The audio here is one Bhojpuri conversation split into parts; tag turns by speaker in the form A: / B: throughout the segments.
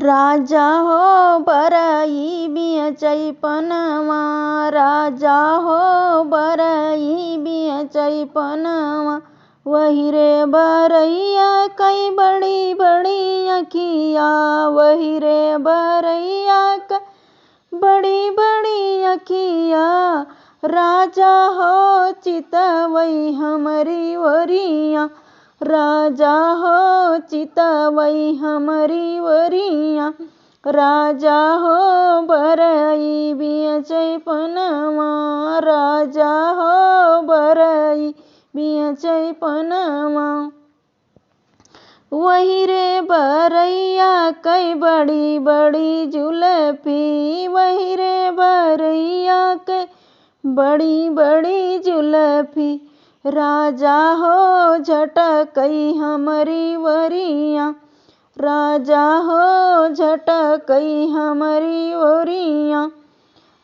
A: राजा हो बरई बियचै पनवा, राजा हो बरई बियचै पनवा। वही रे बरैया कई बड़ी बड़ी अखिया, वही रे बरैया कई बड़ी बड़ी अखिया। राजा हो चितवई हमरी ओरिया, राजा हो चितवई हमरी ओरिया। राजा हो बरई बियचै पनवा, राजा हो बरई बियचै पनवा। वही रे बरैया कई बड़ी बड़ी जुल्फी, वही रे बरैया कई बड़ी बड़ी जुल्फी। राजा हो झटकई हमरी ओरिया, राजा हो झटकई हमरी ओरिया।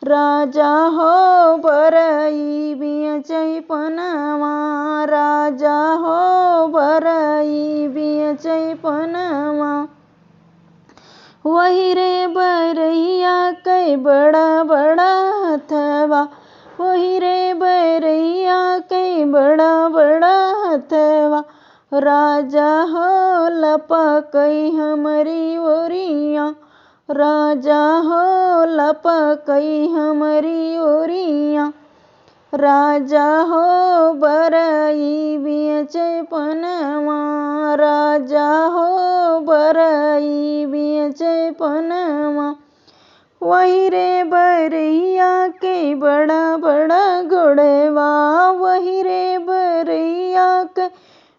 A: राजा हो बरई बियचै पनवा, राजा हो बरई बियचै पनवा। वही रे बरैया कई बड़ा बड़ा हथवा, वही रे बरैया कई बड़ा बड़ा हथवा। राजा हो लपकई हमरी ओरिया, राजा हो लपकई हमरी ओरिया। राजा हो बरई बियचै पनवा, राजा हो बरई बियचै पनवा। वही रे बरैया कई बड़ा बड़ा घोड़वा, वही रे बरैया कई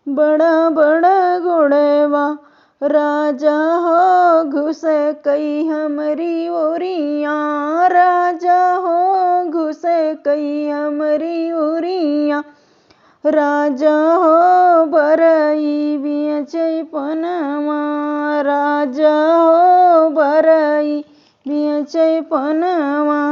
A: बड़ा बड़ा घोड़वा। राजा हो घुसकई हमरी ओरिया, राजा हो घुसकई हमरी ओरिया। राजा हो बरई बियचै पनवा, राजा हो बरई बियचै पनवा।